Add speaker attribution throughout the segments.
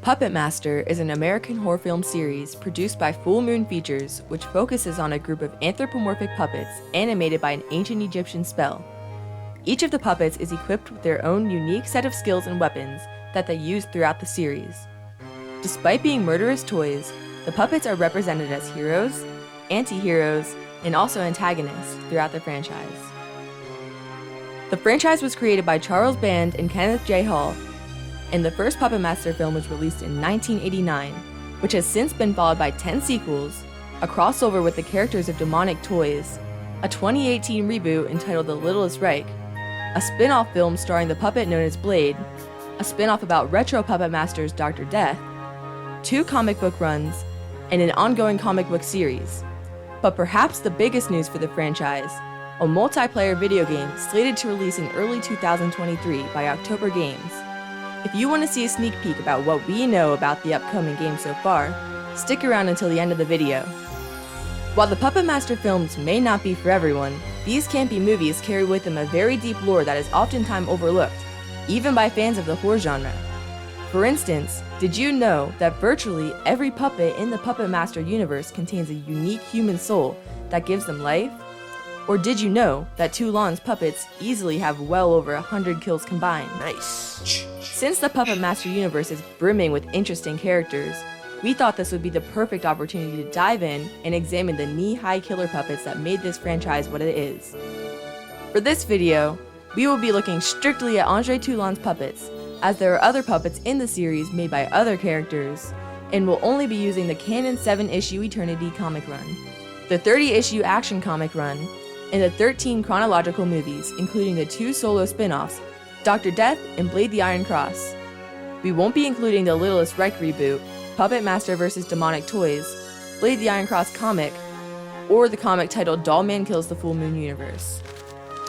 Speaker 1: Puppetmaster is an American horror film series produced by Fullmoon Features, which focuses on a group of anthropomorphic puppets animated by an ancient Egyptian spell. Each of the puppets is equipped with their own unique set of skills and weapons that they use throughout the series. Despite being murderous toys, the puppets are represented as heroes, antiheroes, and also antagonists throughout the franchise. The franchise was created by Charles Band and Kenneth J. Hall, and the first Puppetmaster film was released in 1989, which has since been followed by 10 sequels, a crossover with the characters of demonic toys, a 2018 reboot entitled The Littlest Reich, a spin-off film starring the puppet known as Blade, a spin-off about retro Puppetmaster's Dr. Death, 2 comic book runs, and an ongoing comic book series. But perhaps the biggest news for the franchise, a multiplayer video game slated to release in early 2023 by October Games. If you want to see a sneak peek about what we know about the upcoming game so far, stick around until the end of the video. While the Puppetmaster films may not be for everyone, these campy movies carry with them a very deep lore that is oftentimes overlooked, even by fans of the horror genre. For instance, did you know that virtually every puppet in the Puppetmaster universe contains a unique human soul that gives them life? Or did you know that Toulon's puppets easily have well over 100 kills combined?
Speaker 2: Nice.
Speaker 1: Since the Puppetmaster universe is brimming with interesting characters, we thought this would be the perfect opportunity to dive in and examine the knee-high killer puppets that made this franchise what it is. For this video, we will be looking strictly at Andre Toulon's puppets, as there are other puppets in the series made by other characters, and will only be using the canon 7-issue Eternity comic run, the 30-issue action comic run, and the 13 chronological movies, including the 2 solo spin-offs, Dr. Death and Blade the Iron Cross. We won't be including the Littlest Reich reboot, Puppetmaster vs. Demonic Toys, Blade the Iron Cross comic, or the comic titled Dollman Kills the Fullmoon Universe.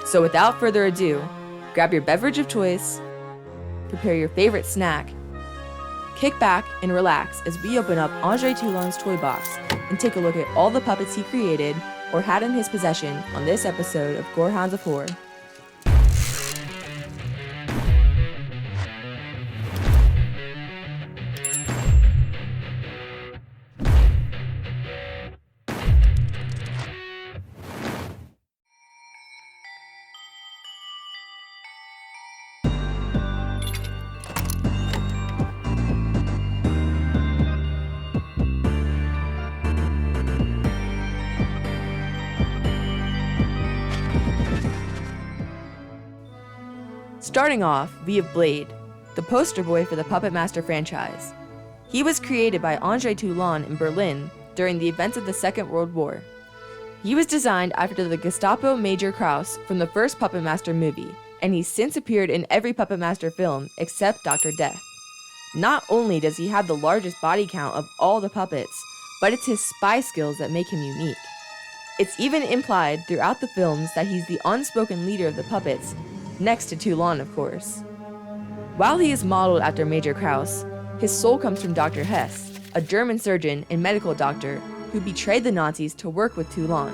Speaker 1: So without further ado, grab your beverage of choice, prepare your favorite snack, kick back and relax as we open up Andre Toulon's Toybox and take a look at all the puppets he created or had in his possession on this episode of Gorehounds of Horror. Starting off, we have Blade, the poster boy for the Puppetmaster franchise. He was created by Andre Toulon in Berlin during the events of the Second World War. He was designed after the Gestapo Major Kraus from the first Puppetmaster movie, and he's since appeared in every Puppetmaster film except Dr. Death. Not only does he have the largest body count of all the puppets, but it's his spy skills that make him unique. It's even implied throughout the films that he's the unspoken leader of the puppets, next to Toulon, of course. While he is modeled after Major Kraus, his soul comes from Dr. Hess, a German surgeon and medical doctor who betrayed the Nazis to work with Toulon.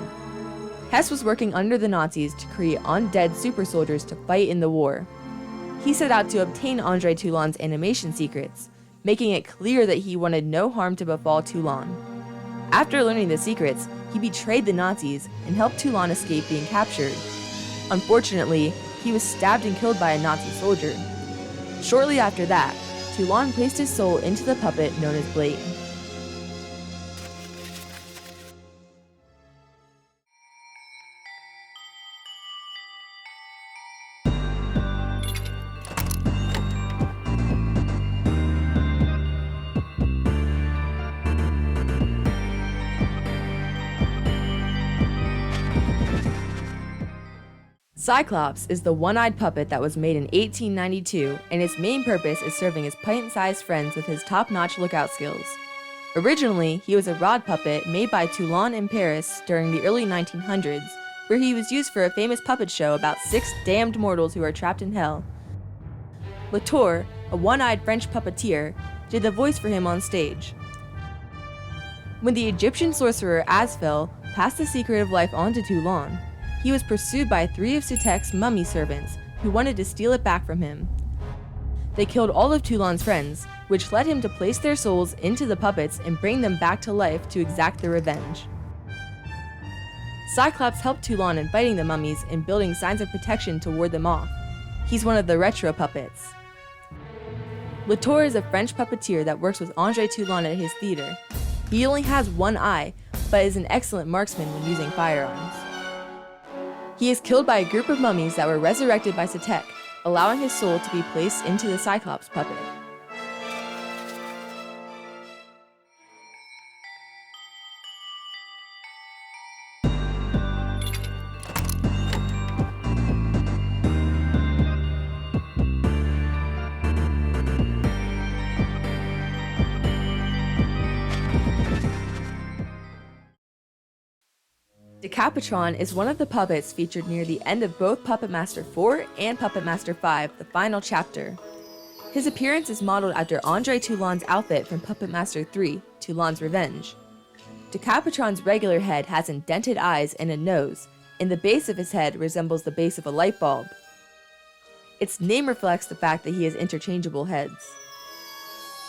Speaker 1: Hess was working under the Nazis to create undead super soldiers to fight in the war. He set out to obtain Andre Toulon's animation secrets, making it clear that he wanted no harm to befall Toulon. After learning the secrets, he betrayed the Nazis and helped Toulon escape being captured. Unfortunately, he was stabbed and killed by a Nazi soldier. Shortly after that, Toulon placed his soul into the puppet known as Blade. Cyclops is the one-eyed puppet that was made in 1892, and its main purpose is serving as pint-sized friends with his top-notch lookout skills. Originally, he was a rod puppet made by Toulon in Paris during the early 1900s, where he was used for a famous puppet show about 6 damned mortals who are trapped in hell. Latour, a one-eyed French puppeteer, did the voice for him on stage. When the Egyptian sorcerer Asphel passed the secret of life on to Toulon, he was pursued by 3 of Sutek's mummy servants who wanted to steal it back from him. They killed all of Toulon's friends, which led him to place their souls into the puppets and bring them back to life to exact their revenge. Cyclops helped Toulon in fighting the mummies and building signs of protection to ward them off. He's one of the retro puppets. Doktor is a French puppeteer that works with Andre Toulon at his theater. He only has one eye, but is an excellent marksman when using firearms. He is killed by a group of mummies that were resurrected by Satek, allowing his soul to be placed into the Cyclops puppet. Decapitron is one of the puppets featured near the end of both Puppetmaster 4 and Puppetmaster 5, the final chapter. His appearance is modeled after Andre Toulon's outfit from Puppetmaster 3, Toulon's Revenge. Decapitron's regular head has indented eyes and a nose, and the base of his head resembles the base of a light bulb. Its name reflects the fact that he has interchangeable heads.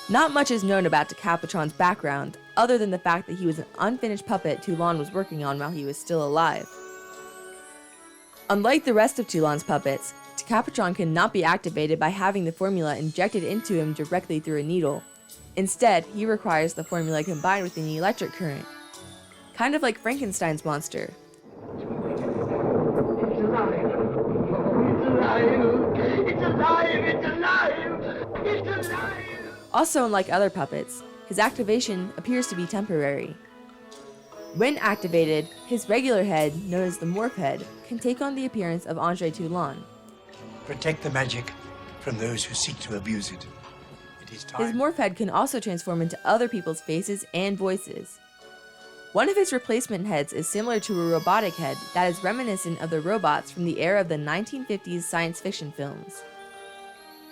Speaker 1: Not much is known about Decapitron's background, other than the fact that he was an unfinished puppet Toulon was working on while he was still alive. Unlike the rest of Toulon's puppets, Decapitron cannot be activated by having the formula injected into him directly through a needle. Instead, he requires the formula combined with an electric current. Kind of like Frankenstein's monster.
Speaker 2: It's alive! It's alive! It's alive! It's alive! It's alive!
Speaker 1: Also, unlike other puppets, his activation appears to be temporary. When activated, his regular head, known as the morph head, can take on the appearance of Andre Toulon.
Speaker 3: Protect the magic from those who seek to abuse it. It is time.
Speaker 1: His morph head can also transform into other people's faces and voices. One of his replacement heads is similar to a robotic head that is reminiscent of the robots from the era of the 1950s science fiction films.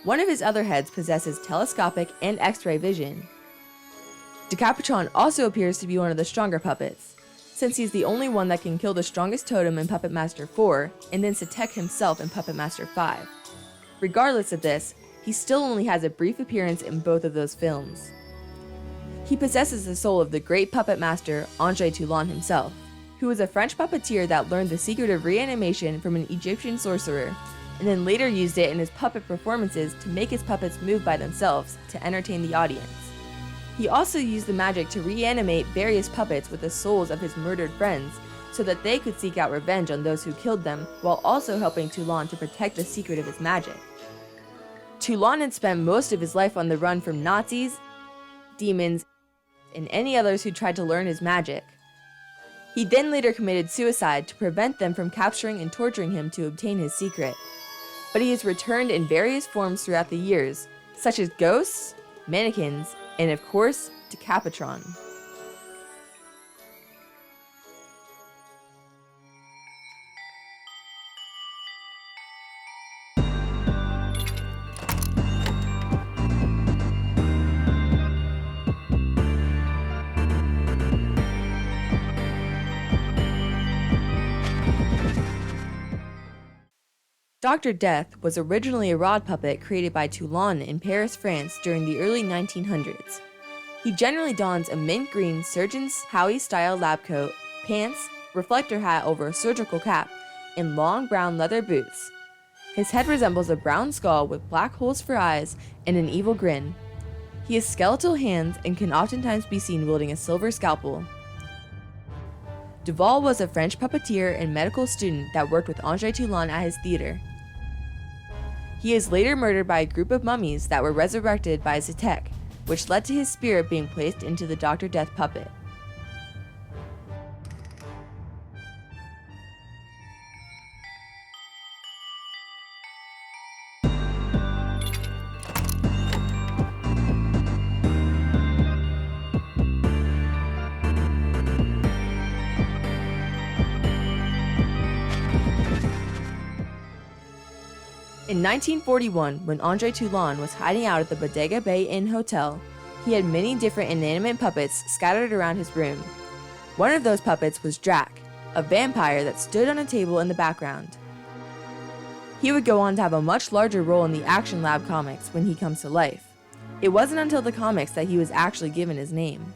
Speaker 1: One of his other heads possesses telescopic and X-ray vision. Decapitron also appears to be one of the stronger puppets, since he's the only one that can kill the strongest totem in Puppetmaster 4, and then Satek himself in Puppetmaster 5. Regardless of this, he still only has a brief appearance in both of those films. He possesses the soul of the great puppet master Andre Toulon himself, who was a French puppeteer that learned the secret of reanimation from an Egyptian sorcerer, and then later used it in his puppet performances to make his puppets move by themselves to entertain the audience. He also used the magic to reanimate various puppets with the souls of his murdered friends so that they could seek out revenge on those who killed them, while also helping Toulon to protect the secret of his magic. Toulon had spent most of his life on the run from Nazis, demons, and any others who tried to learn his magic. He then later committed suicide to prevent them from capturing and torturing him to obtain his secret. But he has returned in various forms throughout the years, such as ghosts, mannequins, and of course, Decapitron. Dr. Death was originally a rod puppet created by Toulon in Paris, France during the early 1900s. He generally dons a mint green surgeon's Howie-style lab coat, pants, reflector hat over a surgical cap, and long brown leather boots. His head resembles a brown skull with black holes for eyes and an evil grin. He has skeletal hands and can oftentimes be seen wielding a silver scalpel. Duval was a French puppeteer and medical student that worked with Andre Toulon at his theater. He is later murdered by a group of mummies that were resurrected by Satek, which led to his spirit being placed into the Dr. Death puppet. In 1941, when Andre Toulon was hiding out at the Bodega Bay Inn Hotel, he had many different inanimate puppets scattered around his room. One of those puppets was Drac, a vampire that stood on a table in the background. He would go on to have a much larger role in the Action Lab comics when he comes to life. It wasn't until the comics that he was actually given his name.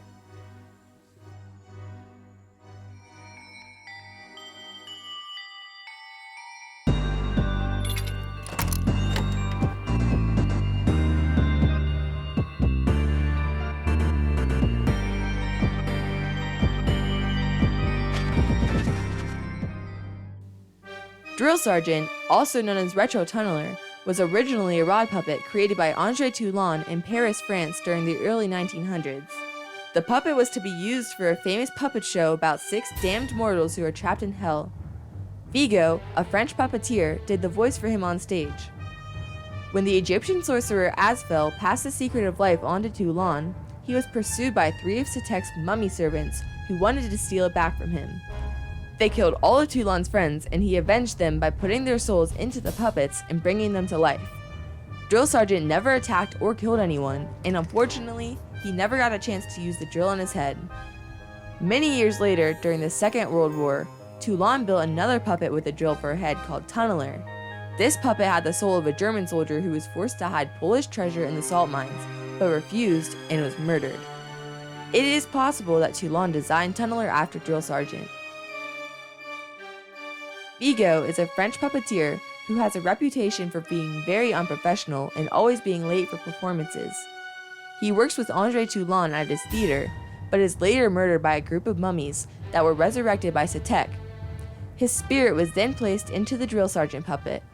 Speaker 1: Drill Sergeant, also known as Retro Tunneler, was originally a rod puppet created by André Toulon in Paris, France during the early 1900s. The puppet was to be used for a famous puppet show about 6 damned mortals who are trapped in hell. Vigo, a French puppeteer, did the voice for him on stage. When the Egyptian sorcerer Asfel passed the secret of life on to Toulon, he was pursued by 3 of Satek's mummy servants who wanted to steal it back from him. They killed all of Toulon's friends, and he avenged them by putting their souls into the puppets and bringing them to life. Drill Sergeant never attacked or killed anyone, and unfortunately, he never got a chance to use the drill on his head. Many years later, during the Second World War, Toulon built another puppet with a drill for a head called Tunneler. This puppet had the soul of a German soldier who was forced to hide Polish treasure in the salt mines, but refused and was murdered. It is possible that Toulon designed Tunneler after Drill Sergeant. Vigo is a French puppeteer who has a reputation for being very unprofessional and always being late for performances. He works with André Toulon at his theater, but is later murdered by a group of mummies that were resurrected by Satek. His spirit was then placed into the Drill Sergeant puppet.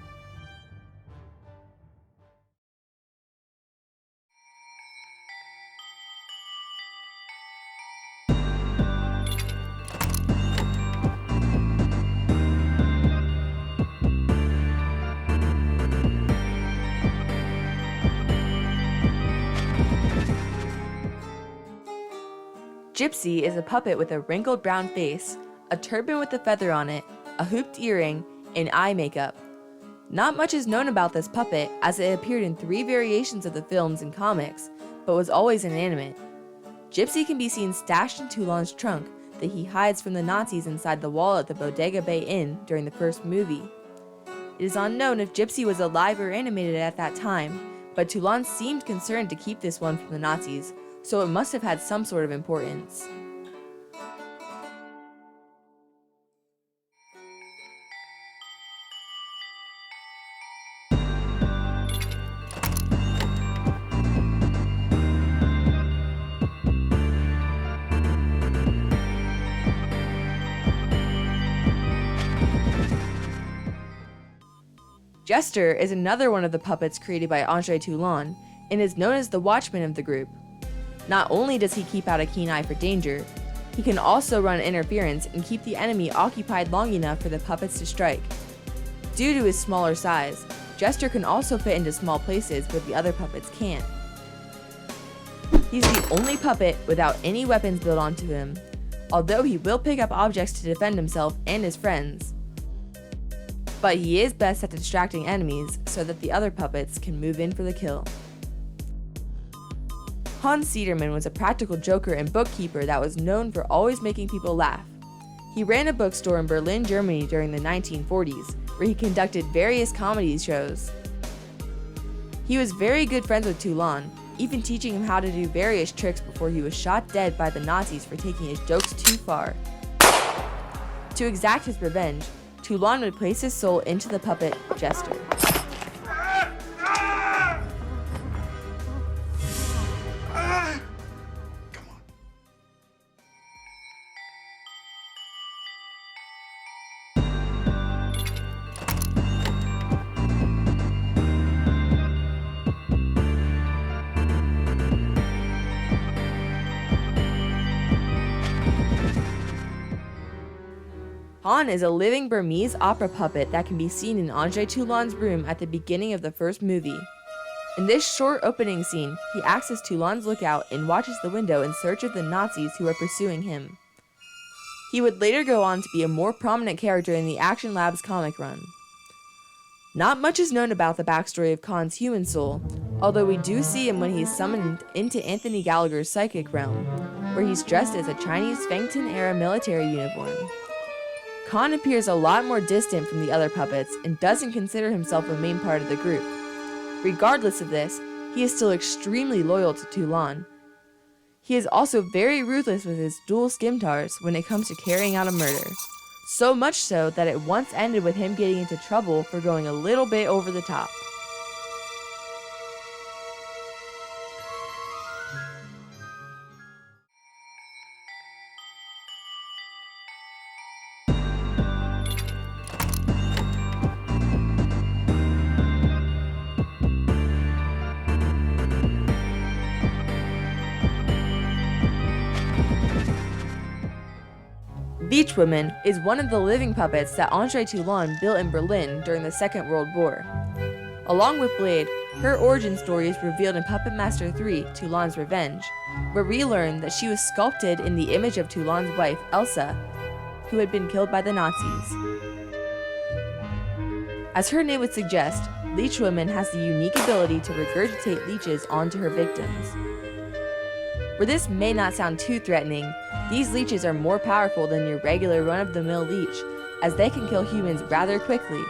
Speaker 1: Gypsy is a puppet with a wrinkled brown face, a turban with a feather on it, a hooped earring, and eye makeup. Not much is known about this puppet, as it appeared in 3 variations of the films and comics, but was always inanimate. Gypsy can be seen stashed in Toulon's trunk that he hides from the Nazis inside the wall at the Bodega Bay Inn during the first movie. It is unknown if Gypsy was alive or animated at that time, but Toulon seemed concerned to keep this one from the Nazis, so it must have had some sort of importance. Jester is another one of the puppets created by André Toulon, and is known as the watchman of the group. Not only does he keep out a keen eye for danger, he can also run interference and keep the enemy occupied long enough for the puppets to strike. Due to his smaller size, Jester can also fit into small places where the other puppets can't. He's the only puppet without any weapons built onto him, although he will pick up objects to defend himself and his friends. But he is best at distracting enemies so that the other puppets can move in for the kill. Hans Sederman was a practical joker and bookkeeper that was known for always making people laugh. He ran a bookstore in Berlin, Germany during the 1940s, where he conducted various comedy shows. He was very good friends with Toulon, even teaching him how to do various tricks before he was shot dead by the Nazis for taking his jokes too far. To exact his revenge, Toulon would place his soul into the puppet Jester. Han is a living Burmese opera puppet that can be seen in André Toulon's room at the beginning of the first movie. In this short opening scene, he acts as Toulon's lookout and watches the window in search of the Nazis who are pursuing him. He would later go on to be a more prominent character in the Action Lab's comic run. Not much is known about the backstory of Khan's human soul, although we do see him when he's summoned into Anthony Gallagher's psychic realm, where he's dressed as a Chinese Fengtian-era military uniform. Khan appears a lot more distant from the other puppets and doesn't consider himself a main part of the group. Regardless of this, he is still extremely loyal to Toulon. He is also very ruthless with his dual scimitar when it comes to carrying out a murder. So much so that it once ended with him getting into trouble for going a little bit over the top. Leech Woman is one of the living puppets that Andre Toulon built in Berlin during the Second World War. Along with Blade, her origin story is revealed in Puppetmaster 3, Toulon's Revenge, where we learn that she was sculpted in the image of Toulon's wife, Elsa, who had been killed by the Nazis. As her name would suggest, Leech Woman has the unique ability to regurgitate leeches onto her victims. Where this may not sound too threatening, these leeches are more powerful than your regular run-of-the-mill leech, as they can kill humans rather quickly.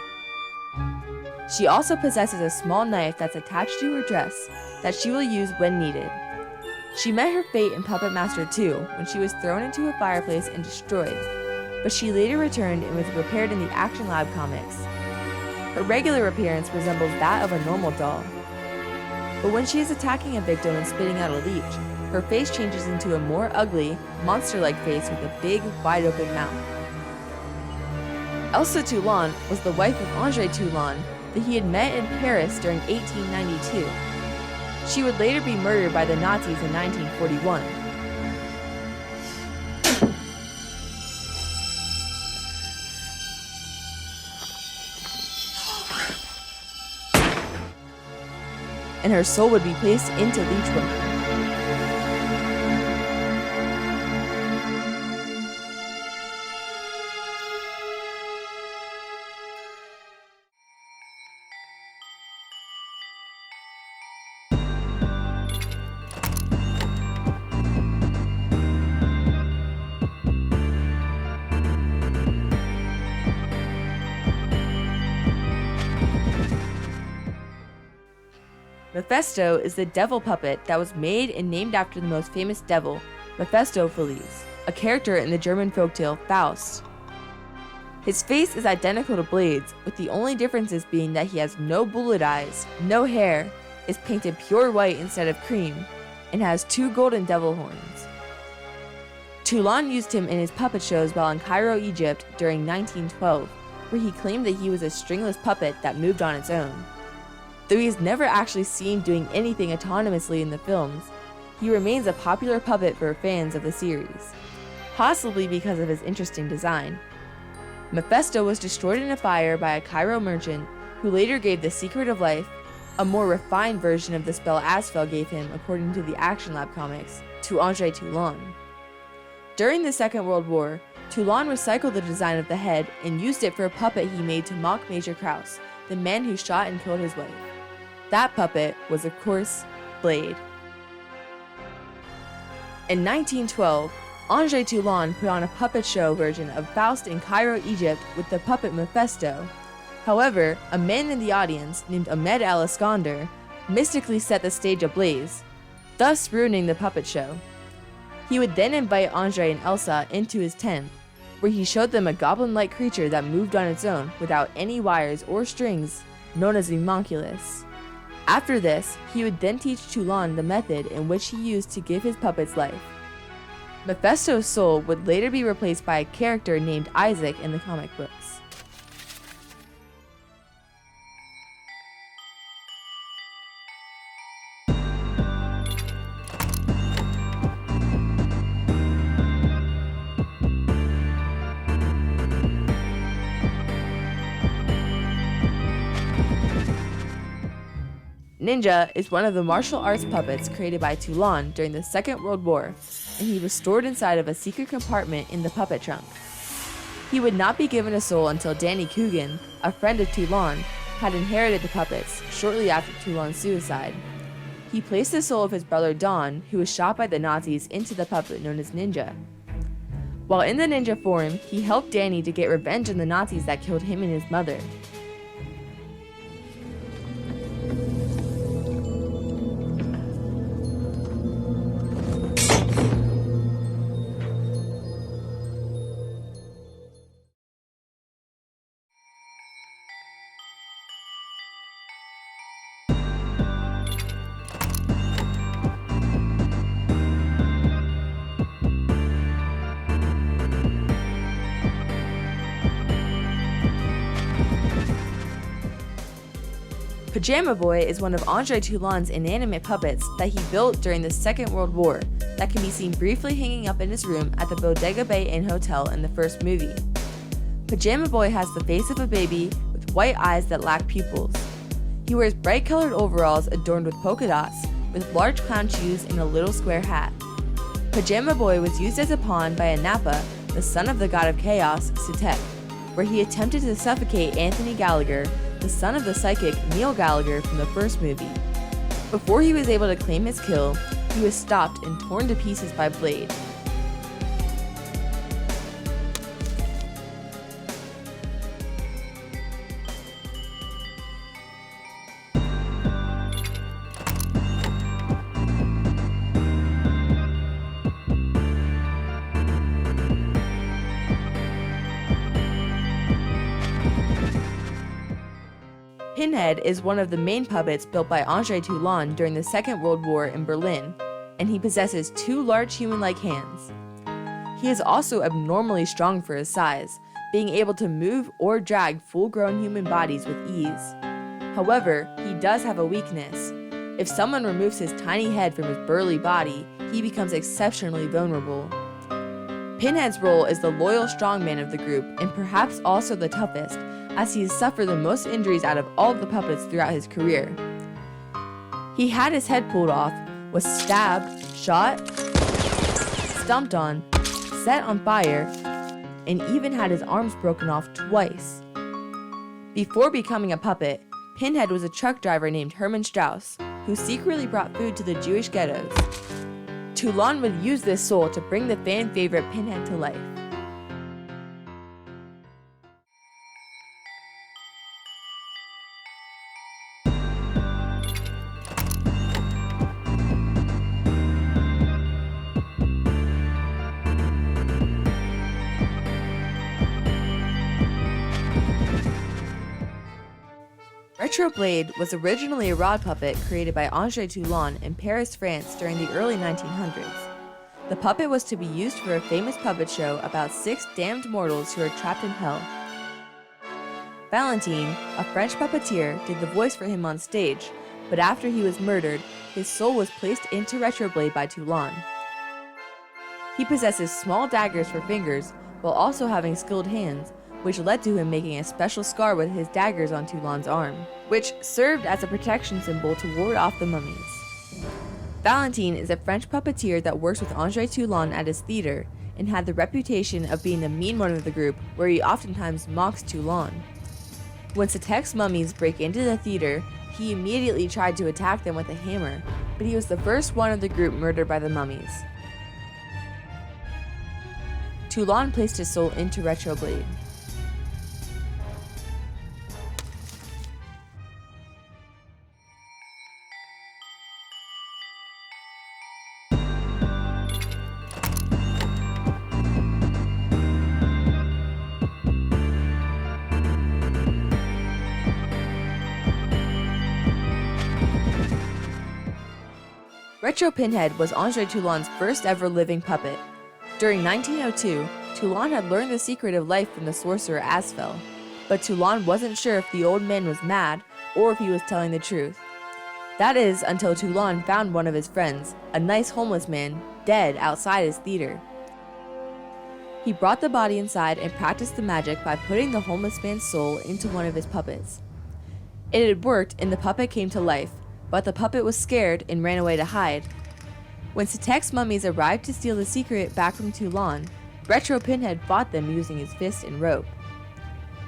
Speaker 1: She also possesses a small knife that's attached to her dress that she will use when needed. She met her fate in Puppetmaster 2 when she was thrown into a fireplace and destroyed, but she later returned and was repaired in the Action Lab comics. Her regular appearance resembles that of a normal doll, but when she is attacking a victim and spitting out a leech, her face changes into a more ugly, monster-like face with a big, wide-open mouth. Elsa Toulon was the wife of Andre Toulon that he had met in Paris during 1892. She would later be murdered by the Nazis in 1941. And her soul would be placed into Leech Woman. Mephisto is the devil puppet that was made and named after the most famous devil, Mephistopheles, a character in the German folktale Faust. His face is identical to Blade's, with the only differences being that he has no bullet eyes, no hair, is painted pure white instead of cream, and has 2 golden devil horns. Toulon used him in his puppet shows while in Cairo, Egypt during 1912, where he claimed that he was a stringless puppet that moved on its own. Though he is never actually seen doing anything autonomously in the films, he remains a popular puppet for fans of the series, possibly because of his interesting design. Mephisto was destroyed in a fire by a Cairo merchant who later gave the Secret of Life, a more refined version of the spell Asphel gave him according to the Action Lab comics, to Andre Toulon. During the Second World War, Toulon recycled the design of the head and used it for a puppet he made to mock Major Kraus, the man who shot and killed his wife. That puppet was, of course, Blade. In 1912, Andre Toulon put on a puppet show version of Faust in Cairo, Egypt with the puppet Mephisto. However, a man in the audience named Ahmed Al-Iskander mystically set the stage ablaze, thus ruining the puppet show. He would then invite Andre and Elsa into his tent, where he showed them a goblin-like creature that moved on its own without any wires or strings, known as the homunculus. After this, he would then teach Toulon the method in which he used to give his puppets life. Mephisto's soul would later be replaced by a character named Isaac in the comic books. Ninja is one of the martial arts puppets created by Toulon during the Second World War, and he was stored inside of a secret compartment in the puppet trunk. He would not be given a soul until Danny Coogan, a friend of Toulon, had inherited the puppets shortly after Toulon's suicide. He placed the soul of his brother Don, who was shot by the Nazis, into the puppet known as Ninja. While in the ninja form, he helped Danny to get revenge on the Nazis that killed him and his mother. Pajama Boy is one of Andre Toulon's inanimate puppets that he built during the Second World War that can be seen briefly hanging up in his room at the Bodega Bay Inn Hotel in the first movie. Pajama Boy has the face of a baby with white eyes that lack pupils. He wears bright-colored overalls adorned with polka dots, with large clown shoes and a little square hat. Pajama Boy was used as a pawn by Anapa, the son of the god of chaos, Sutek, where he attempted to suffocate Anthony Gallagher, the son of the psychic Neil Gallagher from the first movie. Before he was able to claim his kill, he was stopped and torn to pieces by Blade. Pinhead is one of the main puppets built by Andre Toulon during the Second World War in Berlin, and he possesses 2 large human-like hands. He is also abnormally strong for his size, being able to move or drag full-grown human bodies with ease. However, he does have a weakness. If someone removes his tiny head from his burly body, he becomes exceptionally vulnerable. Pinhead's role is the loyal strongman of the group and perhaps also the toughest, as he has suffered the most injuries out of all of the puppets throughout his career. He had his head pulled off, was stabbed, shot, stomped on, set on fire, and even had his arms broken off twice. Before becoming a puppet, Pinhead was a truck driver named Hermann Strauss, who secretly brought food to the Jewish ghettos. Toulon would use this soul to bring the fan favorite Pinhead to life. Retro Blade was originally a rod puppet created by Andre Toulon in Paris, France during the early 1900s. The puppet was to be used for a famous puppet show about 6 damned mortals who are trapped in hell. Valentine, a French puppeteer, did the voice for him on stage, but after he was murdered, his soul was placed into Retro Blade by Toulon. He possesses small daggers for fingers while also having skilled hands, which led to him making a special scar with his daggers on Toulon's arm, which served as a protection symbol to ward off the mummies. Valentine is a French puppeteer that works with Andre Toulon at his theater, and had the reputation of being the mean one of the group, where he oftentimes mocks Toulon. When Sutek's mummies break into the theater, he immediately tried to attack them with a hammer, but he was the first one of the group murdered by the mummies. Toulon placed his soul into Retro Blade. Retro Pinhead was Andre Toulon's first ever living puppet. During 1902, Toulon had learned the secret of life from the sorcerer Asfel, but Toulon wasn't sure if the old man was mad or if he was telling the truth. That is until Toulon found one of his friends, a nice homeless man, dead outside his theater. He brought the body inside and practiced the magic by putting the homeless man's soul into one of his puppets. It had worked and the puppet came to life, but the puppet was scared and ran away to hide. When Sutek's mummies arrived to steal the secret back from Toulon, Retro Pinhead fought them using his fist and rope.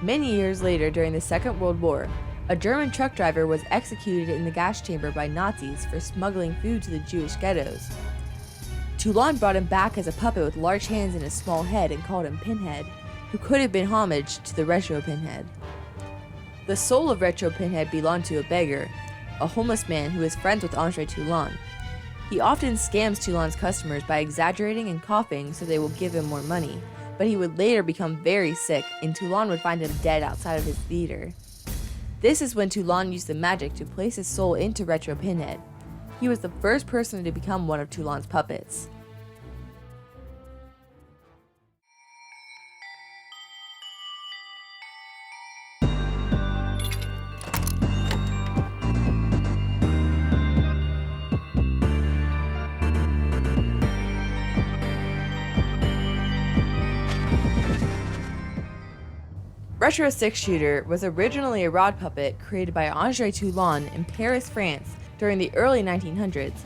Speaker 1: Many years later, during the Second World War, a German truck driver was executed in the gas chamber by Nazis for smuggling food to the Jewish ghettos. Toulon brought him back as a puppet with large hands and a small head and called him Pinhead, who could have been homage to the retro Pinhead. The soul of retro Pinhead belonged to a beggar, a homeless man who is friends with Andre Toulon. He often scams Toulon's customers by exaggerating and coughing so they will give him more money, but he would later become very sick and Toulon would find him dead outside of his theater. This is when Toulon used the magic to place his soul into retro Pinhead. He was the first person to become one of Toulon's puppets. Retro 6-Shooter was originally a rod puppet created by Andre Toulon in Paris, France during the early 1900s,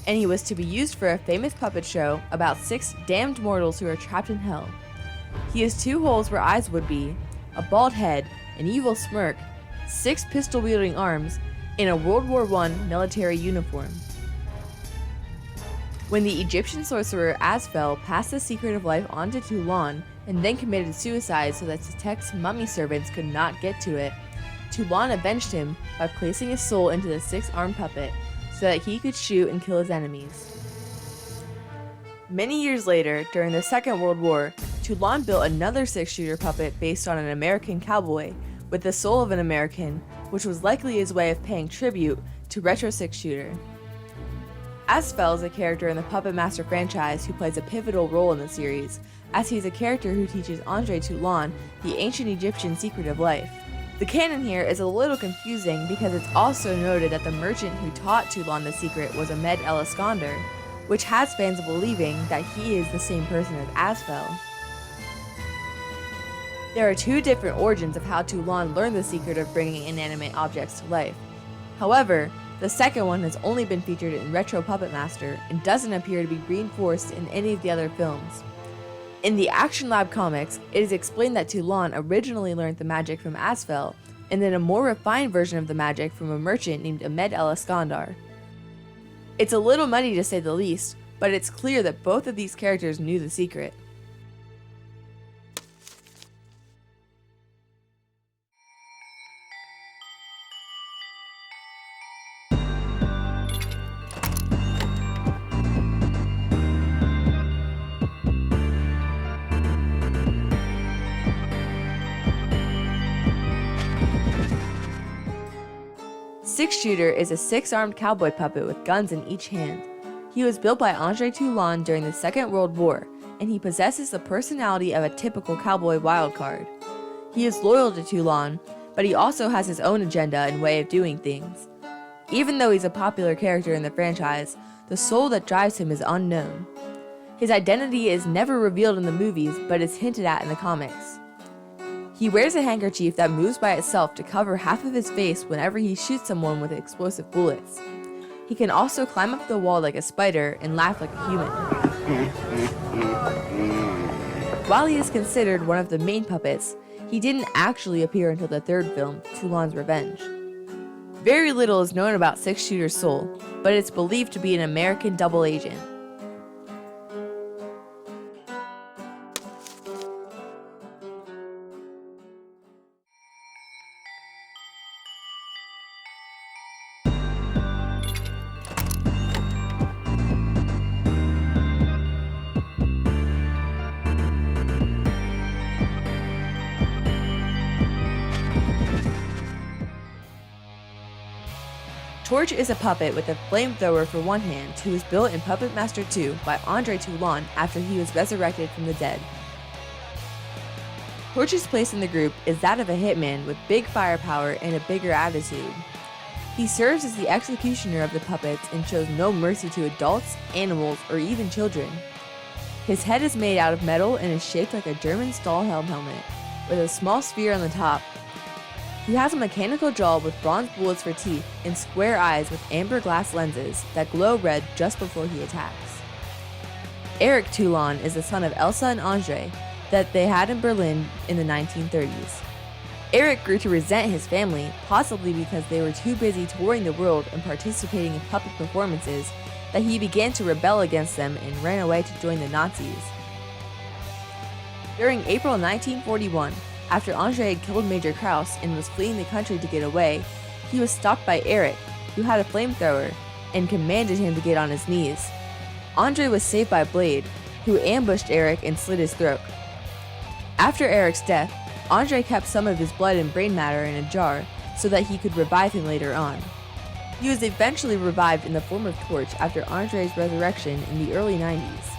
Speaker 1: and he was to be used for a famous puppet show about 6 damned mortals who are trapped in hell. He has 2 holes where eyes would be, a bald head, an evil smirk, 6 pistol-wielding arms, and a World War I military uniform. When the Egyptian sorcerer Asfel passed the secret of life on to Toulon and then committed suicide so that Satek's mummy servants could not get to it, Toulon avenged him by placing his soul into the 6-armed puppet so that he could shoot and kill his enemies. Many years later, during the Second World War, Toulon built another 6-shooter puppet based on an American cowboy with the soul of an American, which was likely his way of paying tribute to Retro 6-Shooter. Asfel is a character in the Puppetmaster franchise who plays a pivotal role in the series, as he's a character who teaches Andre Toulon the ancient Egyptian secret of life. The canon here is a little confusing because it's also noted that the merchant who taught Toulon the secret was Ahmed El Iskandar, which has fans believing that he is the same person as Asfel. There are 2 different origins of how Toulon learned the secret of bringing inanimate objects to life. However, the second one has only been featured in Retro Puppetmaster and doesn't appear to be reinforced in any of the other films. In the Action Lab comics, it is explained that Toulon originally learned the magic from Asfel, and then a more refined version of the magic from a merchant named Ahmed El Iskandar. It's a little muddy to say the least, but it's clear that both of these characters knew the secret. Six-Shooter is a 6-armed cowboy puppet with guns in each hand. He was built by Andre Toulon during the Second World War, and he possesses the personality of a typical cowboy wildcard. He is loyal to Toulon, but he also has his own agenda and way of doing things. Even though he's a popular character in the franchise, the soul that drives him is unknown. His identity is never revealed in the movies, but is hinted at in the comics. He wears a handkerchief that moves by itself to cover half of his face whenever he shoots someone with explosive bullets. He can also climb up the wall like a spider and laugh like a human. While he is considered one of the main puppets, he didn't actually appear until the 3rd film, Toulon's Revenge. Very little is known about 6-Shooter's soul, but it's believed to be an American double agent. Torch is a puppet with a flamethrower for one hand who was built in Puppetmaster 2 by Andre Toulon after he was resurrected from the dead. Torch's place in the group is that of a hitman with big firepower and a bigger attitude. He serves as the executioner of the puppets and shows no mercy to adults, animals, or even children. His head is made out of metal and is shaped like a German Stahlhelm helmet, with a small sphere on the top. He has a mechanical jaw with bronze bullets for teeth and square eyes with amber glass lenses that glow red just before he attacks. Eric Toulon is the son of Elsa and Andre that they had in Berlin in the 1930s. Eric grew to resent his family, possibly because they were too busy touring the world and participating in puppet performances, that he began to rebel against them and ran away to join the Nazis. During April 1941, after Andre had killed Major Kraus and was fleeing the country to get away, he was stopped by Eric, who had a flamethrower, and commanded him to get on his knees. Andre was saved by Blade, who ambushed Eric and slit his throat. After Eric's death, Andre kept some of his blood and brain matter in a jar so that he could revive him later on. He was eventually revived in the form of Torch after Andre's resurrection in the early 90s.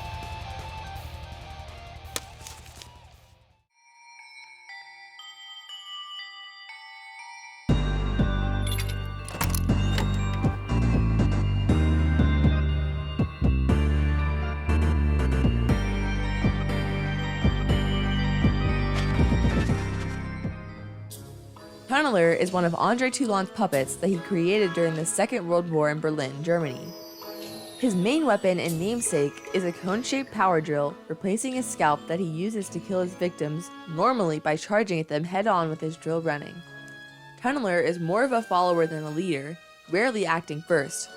Speaker 1: Tunneler is one of Andre Toulon's puppets that he created during the Second World War in Berlin, Germany. His main weapon and namesake is a cone-shaped power drill, replacing a scalp that he uses to kill his victims, normally by charging at them head-on with his drill running. Tunneler is more of a follower than a leader, rarely acting first.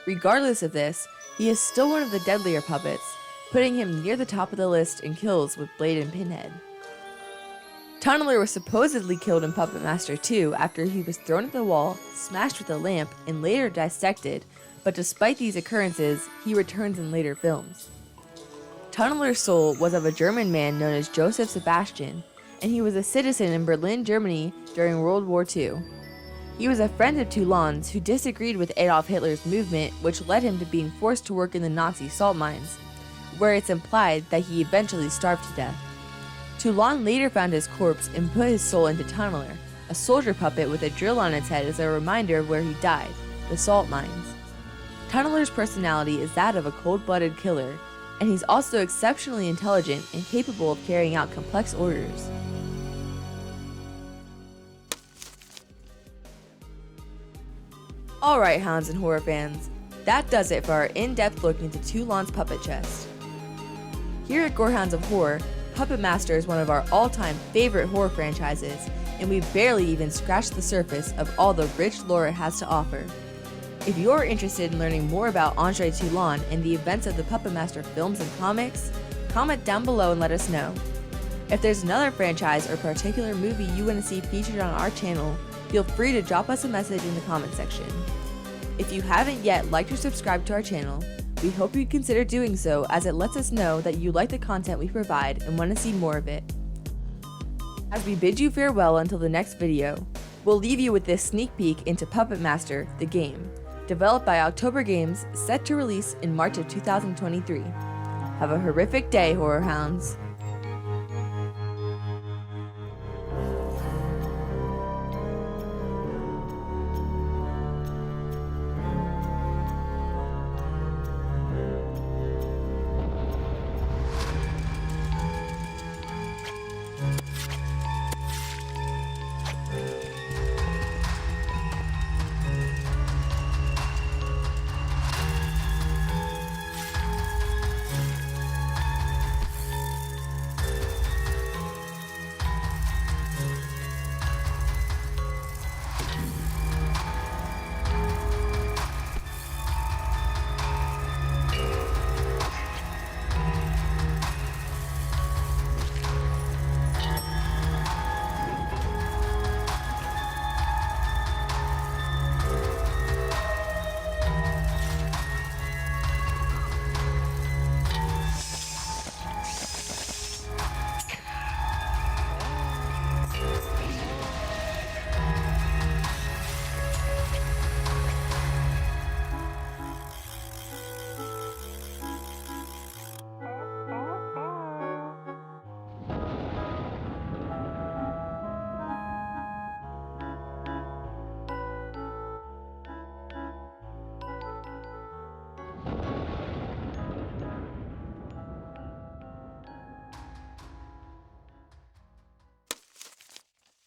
Speaker 1: Regardless of this, he is still one of the deadlier puppets, putting him near the top of the list in kills with Blade and Pinhead. Tunneler was supposedly killed in Puppetmaster 2 after he was thrown at the wall, smashed with a lamp, and later dissected, but despite these occurrences, he returns in later films. Tunneler's soul was of a German man known as Joseph Sebastian, and he was a citizen in Berlin, Germany during World War II. He was a friend of Toulon's who disagreed with Adolf Hitler's movement, which led him to being forced to work in the Nazi salt mines, where it's implied that he eventually starved to death. Toulon later found his corpse and put his soul into Tunneler, a soldier puppet with a drill on its head as a reminder of where he died, the salt mines. Tunneler's personality is that of a cold-blooded killer, and he's also exceptionally intelligent and capable of carrying out complex orders. Alright, hounds and horror fans, that does it for our in-depth look into Toulon's puppet chest. Here at Gorehounds of Horror, Puppetmaster is one of our all-time favorite horror franchises, and we barely even scratched the surface of all the rich lore it has to offer. If you're interested in learning more about Andre Toulon and the events of the Puppetmaster films and comics, comment down below and let us know. If there's another franchise or particular movie you want to see featured on our channel, feel free to drop us a message in the comment section. If you haven't yet liked or subscribed to our channel, we hope you'd consider doing so, as it lets us know that you like the content we provide and want to see more of it. As we bid you farewell until the next video, we'll leave you with this sneak peek into Puppetmaster, the game, developed by October Games, set to release in March of 2023. Have a horrific day, horror hounds!